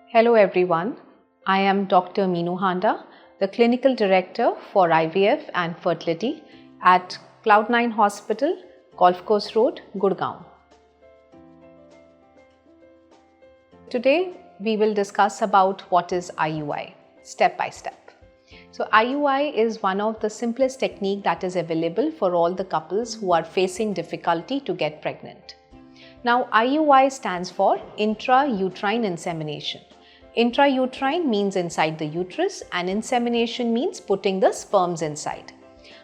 Hello everyone, I am Dr. Meenu Handa, the Clinical Director for IVF and Fertility at Cloud9 Hospital, Golf Course Road, Gurgaon. Today we will discuss about what is IUI, step by step. So IUI is one of the simplest technique that is available for all the couples who are facing difficulty to get pregnant. Now IUI stands for Intrauterine Insemination. Intrauterine means inside the uterus and insemination means putting the sperms inside.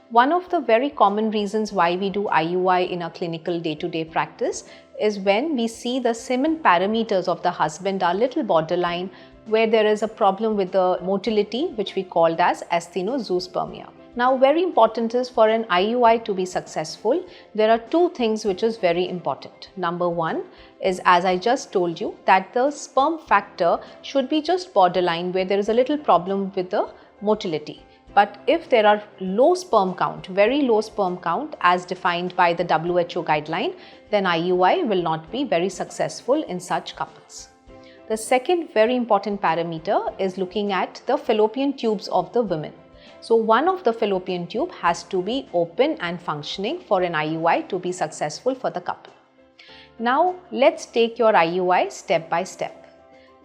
One of the very common reasons why we do IUI in our clinical day-to-day practice is when we see the semen parameters of the husband are little borderline, where there is a problem with the motility, which we called as asthenozoospermia. Now very important is for an IUI to be successful, there are two things which is very important. Number one is, as I just told you, that the sperm factor should be just borderline, where there is a little problem with the motility. But if there are low sperm count, very low sperm count as defined by the WHO guideline, then IUI will not be very successful in such couples. The second very important parameter is looking at the fallopian tubes of the women. So one of the fallopian tube has to be open and functioning for an IUI to be successful for the couple. Now let's take your IUI step by step.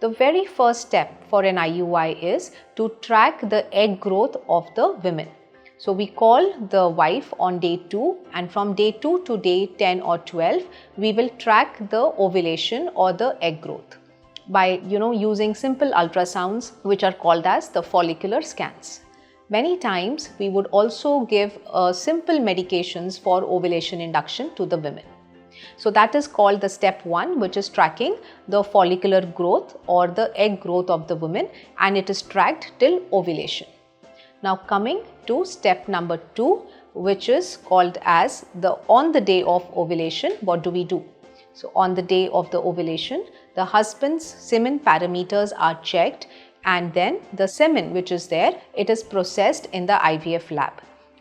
The very first step for an IUI is to track the egg growth of the women. So we call the wife on day 2, and from day 2 to day 10 or 12, we will track the ovulation or the egg growth by using simple ultrasounds, which are called as the follicular scans. Many times we would also give simple medications for ovulation induction to the women. So that is called the step 1, which is tracking the follicular growth or the egg growth of the woman, and it is tracked till ovulation. Now coming to step number 2, which is called as on the day of ovulation, what do we do? So on the day of the ovulation, the husband's semen parameters are checked, and then the semen which is there, it is processed in the IVF lab,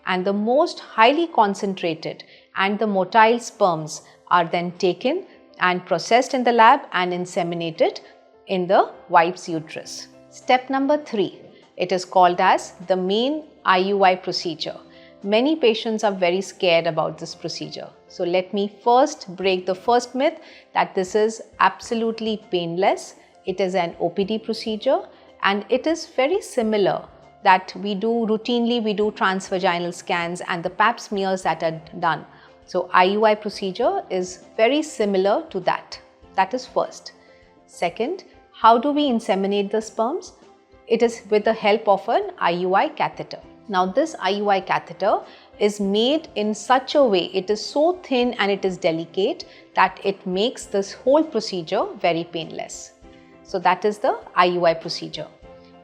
and the most highly concentrated and the motile sperms are then taken and processed in the lab and inseminated in the wife's uterus. Step number 3, it is called as the main IUI procedure. Many patients are very scared about this procedure. So let me first break the first myth that this is absolutely painless. It is an OPD procedure, and it is very similar that we do transvaginal scans and the pap smears that are done. So IUI procedure is very similar to that. That is first. Second, how do we inseminate the sperms? It is with the help of an IUI catheter. Now this IUI catheter is made in such a way, it is so thin and it is delicate that it makes this whole procedure very painless. So that is the IUI procedure.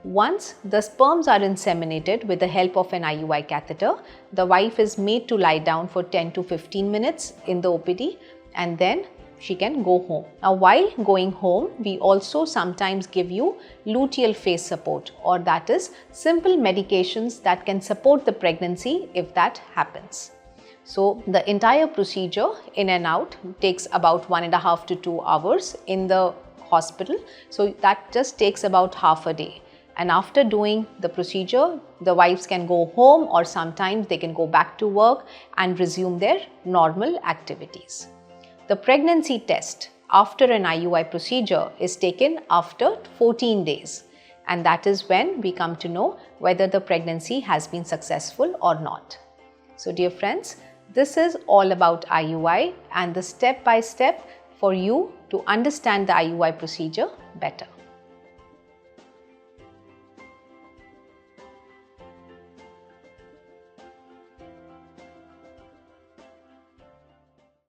Once the sperms are inseminated with the help of an IUI catheter, the wife is made to lie down for 10 to 15 minutes in the OPD, and then she can go home. Now while going home, we also sometimes give you luteal phase support, or that is simple medications that can support the pregnancy if that happens. So the entire procedure in and out takes about 1.5 to 2 hours in the hospital. So that just takes about half a day. And after doing the procedure, the wives can go home, or sometimes they can go back to work and resume their normal activities. The pregnancy test after an IUI procedure is taken after 14 days, and that is when we come to know whether the pregnancy has been successful or not. So dear friends, this is all about IUI and the step by step for you to understand the IUI procedure better.